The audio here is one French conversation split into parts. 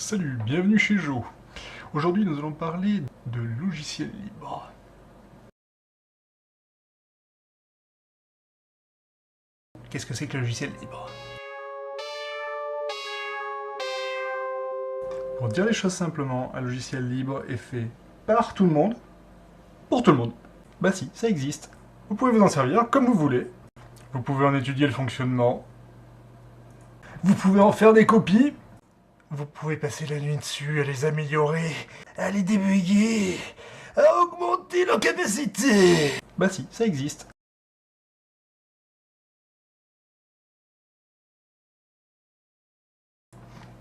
Salut, bienvenue chez Jo. Aujourd'hui, nous allons parler de logiciels libres. Qu'est-ce que c'est que le logiciel libre? Pour dire les choses simplement, un logiciel libre est fait par tout le monde, pour tout le monde. Bah si, ça existe. Vous pouvez vous en servir comme vous voulez. Vous pouvez en étudier le fonctionnement. Vous pouvez en faire des copies. Vous pouvez passer la nuit dessus, à les améliorer, à les débugger, à augmenter leur capacité. Bah si, ça existe.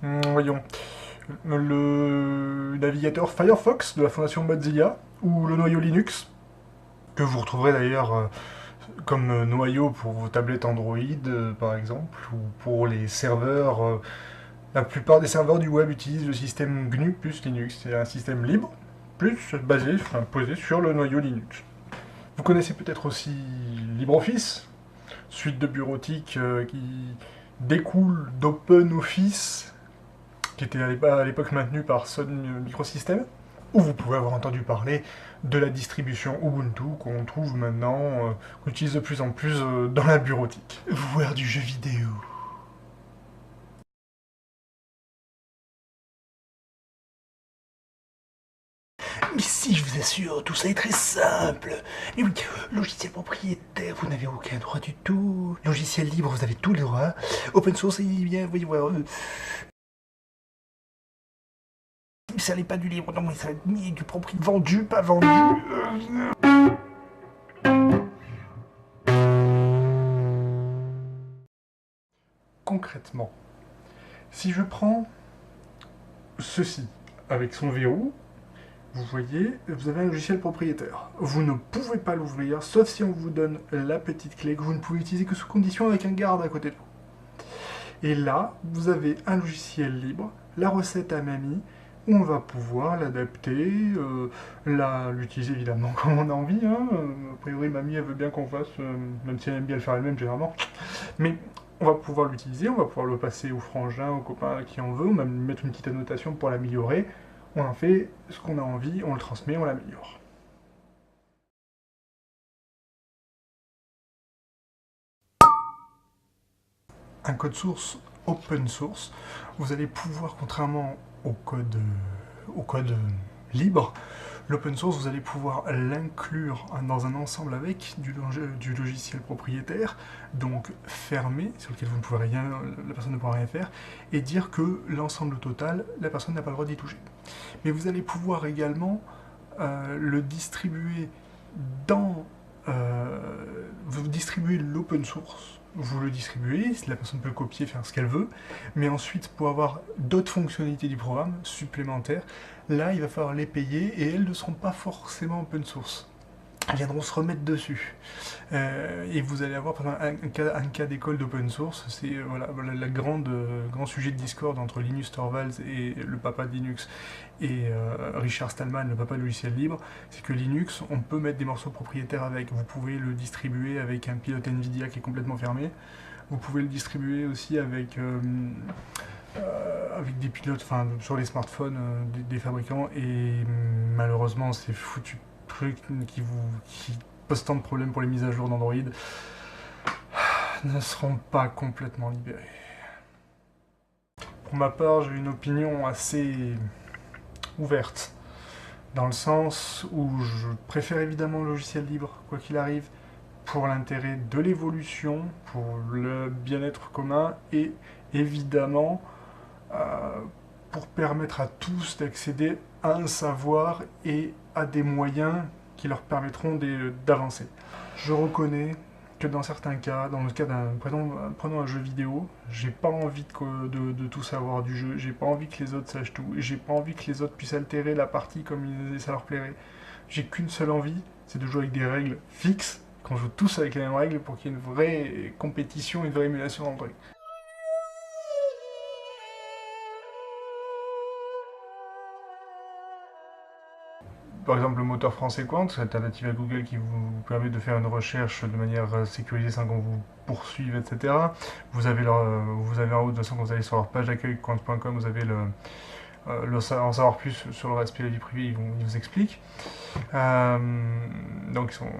Voyons. Le navigateur Firefox de la fondation Mozilla, ou le noyau Linux, que vous retrouverez d'ailleurs comme noyau pour vos tablettes Android, par exemple, ou pour les serveurs. La plupart des serveurs du web utilisent le système GNU plus Linux. C'est un système libre, plus posé sur le noyau Linux. Vous connaissez peut-être aussi LibreOffice, suite de bureautique qui découle d'OpenOffice, qui était à l'époque maintenu par Sun Microsystems, ou vous pouvez avoir entendu parler de la distribution Ubuntu qu'on trouve maintenant, qu'on utilise de plus en plus dans la bureautique. Voir du jeu vidéo. Mais si, je vous assure, tout ça est très simple. Mais oui, logiciel propriétaire, vous n'avez aucun droit du tout. Logiciel libre, vous avez tous les droits. Open source, il bien, voyez voir. Ça n'est pas du libre, non, mais ça n'est du propriétaire. Vendu, pas vendu. Concrètement, si je prends ceci avec son verrou, vous voyez, vous avez un logiciel propriétaire. Vous ne pouvez pas l'ouvrir, sauf si on vous donne la petite clé que vous ne pouvez utiliser que sous condition avec un garde à côté de vous. Et là, vous avez un logiciel libre, la recette à mamie, où on va pouvoir l'adapter, l'utiliser évidemment comme on a envie. Hein. A priori, mamie, elle veut bien qu'on fasse, même si elle aime bien le faire elle-même généralement. Mais on va pouvoir l'utiliser, on va pouvoir le passer au frangin, au copain qui en veut, on va mettre une petite annotation pour l'améliorer. On en fait ce qu'on a envie, on le transmet, on l'améliore. Un code source open source, vous allez pouvoir, contrairement au code libre, l'open source, vous allez pouvoir l'inclure dans un ensemble avec du logiciel propriétaire, donc fermé, sur lequel vous ne pouvez rien, la personne ne pourra rien faire, et dire que l'ensemble total, la personne n'a pas le droit d'y toucher. Mais vous allez pouvoir également le distribuer dans... vous distribuez l'open source, vous le distribuez, la personne peut le copier, faire ce qu'elle veut, mais ensuite, pour avoir d'autres fonctionnalités du programme supplémentaires, là, il va falloir les payer, et elles ne seront pas forcément open source. Elles viendront se remettre dessus. Et vous allez avoir un cas d'école d'open source, c'est voilà, grand sujet de Discord entre Linus Torvalds et le papa de Linux et Richard Stallman, le papa de logiciel libre, c'est que Linux, on peut mettre des morceaux propriétaires avec, vous pouvez le distribuer avec un pilote Nvidia qui est complètement fermé, vous pouvez le distribuer aussi avec des pilotes, enfin sur les smartphones des fabricants, et malheureusement ces foutus trucs qui posent tant de problèmes pour les mises à jour d'Android ne seront pas complètement libérés. Pour ma part, j'ai une opinion assez ouverte, dans le sens où je préfère évidemment le logiciel libre, quoi qu'il arrive, pour l'intérêt de l'évolution, pour le bien-être commun, et évidemment pour permettre à tous d'accéder à un savoir et à des moyens qui leur permettront d'avancer. Je reconnais que dans certains cas, dans le cas prenons un jeu vidéo, j'ai pas envie de tout savoir du jeu, j'ai pas envie que les autres sachent tout, et j'ai pas envie que les autres puissent altérer la partie comme ça leur plairait. J'ai qu'une seule envie, c'est de jouer avec des règles fixes, qu'on joue tous avec les mêmes règles pour qu'il y ait une vraie compétition, une vraie émulation dans le truc. Par exemple, le moteur français Quant, alternative à Google qui vous permet de faire une recherche de manière sécurisée sans qu'on vous poursuive, etc. Vous avez en haut, de toute façon, quand vous allez sur leur page d'accueil quant.com, vous avez en savoir plus sur le respect de la vie privée, ils vous expliquent. Donc ils sont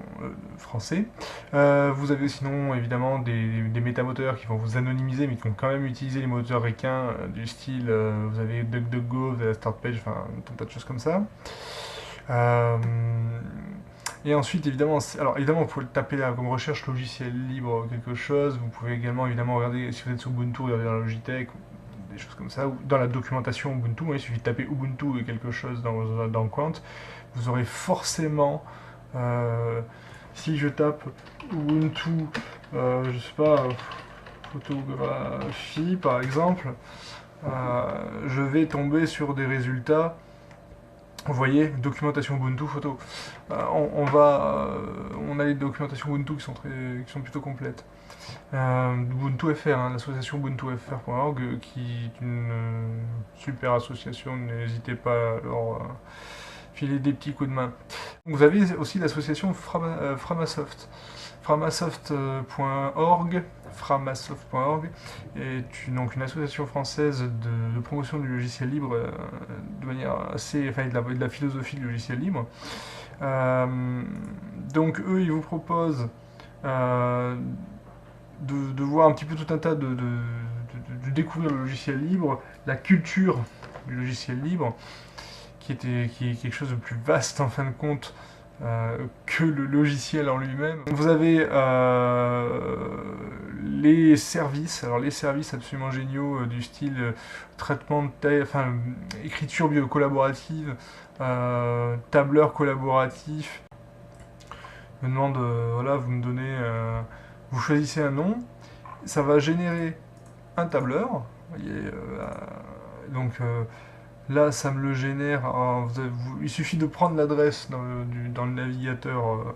français. Vous avez sinon évidemment des métamoteurs qui vont vous anonymiser, mais qui vont quand même utiliser les moteurs requins du style, vous avez DuckDuckGo, vous avez StartPage, enfin tout un tas de choses comme ça. Et ensuite, évidemment, vous pouvez taper là comme recherche logiciel libre quelque chose. Vous pouvez également évidemment regarder, si vous êtes sur Ubuntu, regarder dans Logitech, des choses comme ça, ou dans la documentation Ubuntu, il suffit de taper Ubuntu et quelque chose dans Quant. Vous aurez forcément, si je tape Ubuntu, je sais pas, photographie par exemple, je vais tomber sur des résultats. Vous voyez, documentation Ubuntu, photo. On a les documentations Ubuntu qui sont plutôt complètes. Ubuntu FR, hein, l'association UbuntuFR.org, qui est une super association, n'hésitez pas à leur filer des petits coups de main. Vous avez aussi l'association Framasoft. Framasoft.org est donc une association française de promotion du logiciel libre de manière assez, enfin de la philosophie du logiciel libre. Donc eux, ils vous proposent de voir un petit peu tout un tas de découvrir le logiciel libre, la culture du logiciel libre, qui est quelque chose de plus vaste en fin de compte que le logiciel en lui-même. Vous avez les services absolument géniaux du style traitement de texte, enfin écriture collaborative, tableur collaboratif. Je me demande, voilà, vous me donnez, vous choisissez un nom, ça va générer un tableur. Vous voyez, donc là, ça me le génère. Il suffit de prendre l'adresse dans le navigateur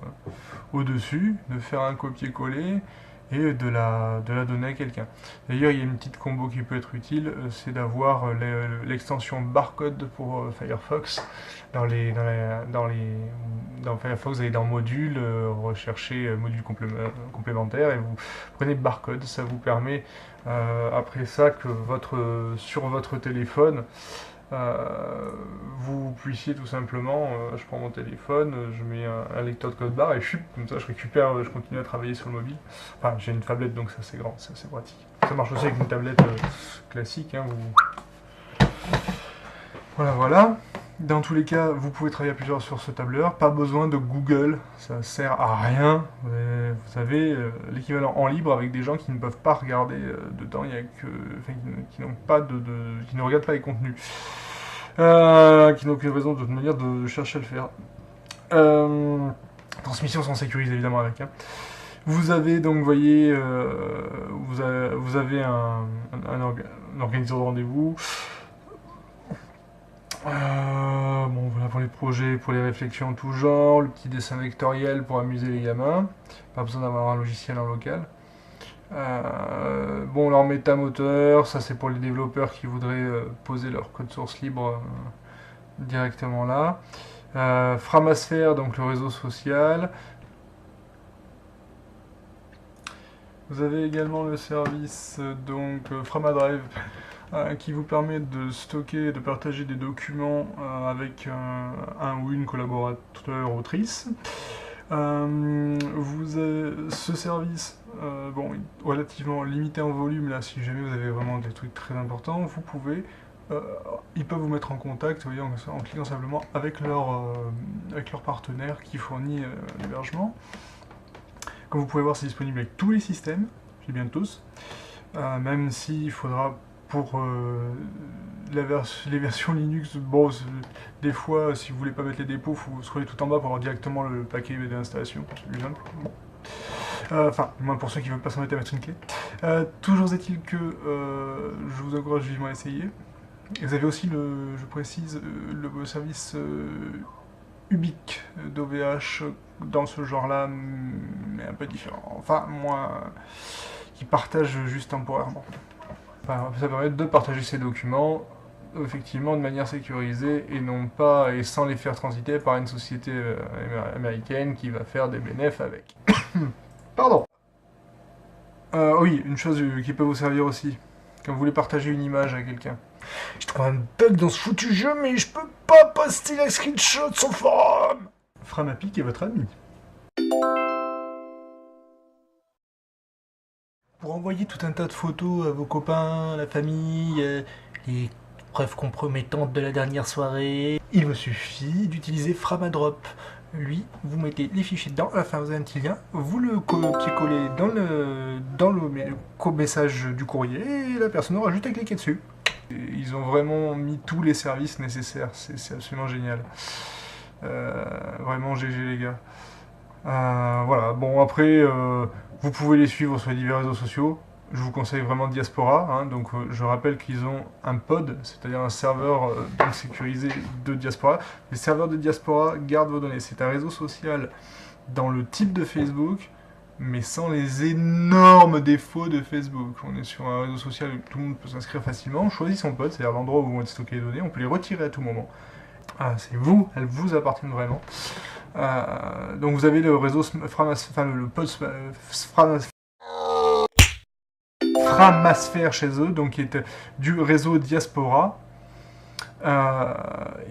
au-dessus, de faire un copier-coller et de la donner à quelqu'un. D'ailleurs, il y a une petite combo qui peut être utile, c'est d'avoir l'extension barcode pour Firefox. Dans Firefox, vous allez dans Module, rechercher module complémentaire et vous prenez barcode. Ça vous permet, après ça, que sur votre téléphone, vous puissiez tout simplement, je prends mon téléphone, je mets un lecteur de code barre et comme ça je récupère, je continue à travailler sur le mobile. Enfin, j'ai une tablette donc ça c'est grand, c'est assez pratique. Ça marche aussi avec une tablette classique. Hein, Voilà. Dans tous les cas, vous pouvez travailler à plusieurs sur ce tableur. Pas besoin de Google, ça sert à rien. Vous avez l'équivalent en libre avec des gens qui ne peuvent pas regarder dedans, qui ne regardent pas les contenus. Qui n'ont aucune raison de toute manière de chercher à le faire. Transmission sans sécuriser évidemment avec. Hein. Vous avez donc, vous voyez, vous avez un organisateur de rendez-vous. Bon, voilà pour les projets, pour les réflexions en tout genre, le petit dessin vectoriel pour amuser les gamins. Pas besoin d'avoir un logiciel en local. Bon, leur métamoteur, ça c'est pour les développeurs qui voudraient poser leur code source libre directement là. Framasphere, donc le réseau social. Vous avez également le service donc Framadrive qui vous permet de stocker et de partager des documents avec un ou une collaborateur autrice. Ce service, bon, relativement limité en volume, là, si jamais vous avez vraiment des trucs très importants, vous pouvez, ils peuvent vous mettre en contact, vous voyez, en cliquant simplement avec leur partenaire qui fournit l'hébergement. Comme vous pouvez voir, c'est disponible avec tous les systèmes, je dis bien tous, même s'il faudra pour les versions Linux, bon, des fois, si vous voulez pas mettre les dépôts, il faut scroller tout en bas pour avoir directement le paquet d'installation, c'est plus simple. Enfin, moins pour ceux qui ne veulent pas s'embêter à mettre une clé. Toujours est-il que je vous encourage vivement à essayer. Et vous avez aussi, je précise, le service Ubique d'OVH dans ce genre-là, mais un peu différent. Enfin, moins qui partage juste temporairement. Enfin, ça permet de partager ces documents effectivement de manière sécurisée et sans les faire transiter par une société américaine qui va faire des bénéfices avec. Pardon. Oui, une chose qui peut vous servir aussi, quand vous voulez partager une image à quelqu'un. Je trouve un bug dans ce foutu jeu, mais je peux pas poster la screenshot sur le forum. Framapic est votre ami. Pour envoyer tout un tas de photos à vos copains, la famille, les preuves compromettantes de la dernière soirée, il vous suffit d'utiliser Framadrop. Lui, vous mettez les fichiers dedans, à la fin vous avez un petit lien, vous le copiez-collez dans le message du courrier et la personne aura juste à cliquer dessus. Et ils ont vraiment mis tous les services nécessaires, c'est absolument génial. Vraiment GG les gars. Voilà, bon après, vous pouvez les suivre sur les divers réseaux sociaux. Je vous conseille vraiment Diaspora, hein, donc je rappelle qu'ils ont un pod, c'est-à-dire un serveur donc sécurisé de Diaspora. Les serveurs de Diaspora gardent vos données. C'est un réseau social dans le type de Facebook, mais sans les énormes défauts de Facebook. On est sur un réseau social où tout le monde peut s'inscrire facilement. On choisit son pod, c'est-à-dire l'endroit où vont être stockées les données. On peut les retirer à tout moment. C'est vous, elles vous appartiennent vraiment. Donc vous avez le réseau le pod Framasphère chez eux, donc qui est du réseau Diaspora.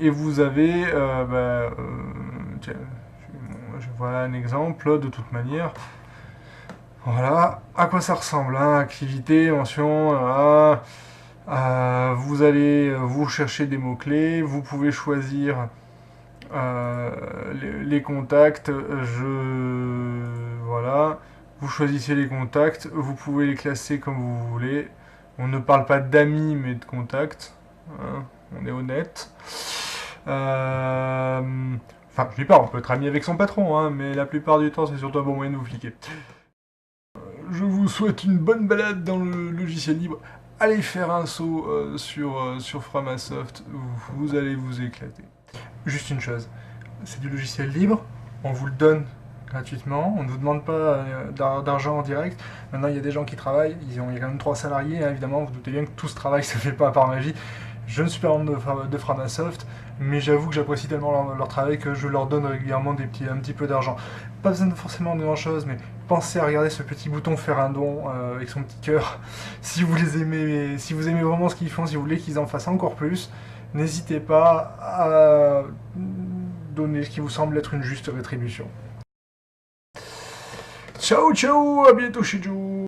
Et vous avez, voilà un exemple de toute manière. Voilà à quoi ça ressemble, hein, activité, mention, vous allez vous chercher des mots-clés, vous pouvez choisir les contacts, voilà, vous choisissez les contacts, vous pouvez les classer comme vous voulez. On ne parle pas d'amis mais de contacts, hein, on est honnête. Enfin, je dis pas, on peut être ami avec son patron, hein, mais la plupart du temps c'est surtout un bon moyen de vous fliquer. Je vous souhaite une bonne balade dans le logiciel libre. Allez faire un saut sur Framasoft, vous allez vous éclater. Juste une chose, c'est du logiciel libre, on vous le donne gratuitement, on ne vous demande pas d'argent en direct. Maintenant il y a des gens qui travaillent, il y a quand même 3 salariés, hein, évidemment, vous doutez bien que tout ce travail ne se fait pas par magie. Je ne suis pas membre de Framasoft, mais j'avoue que j'apprécie tellement leur travail que je leur donne régulièrement un petit peu d'argent. Pas besoin forcément de grand chose, mais pensez à regarder ce petit bouton faire un don avec son petit cœur. Si vous les aimez, si vous aimez vraiment ce qu'ils font, si vous voulez qu'ils en fassent encore plus, n'hésitez pas à donner ce qui vous semble être une juste rétribution. Ciao ciao, à bientôt chez Joe.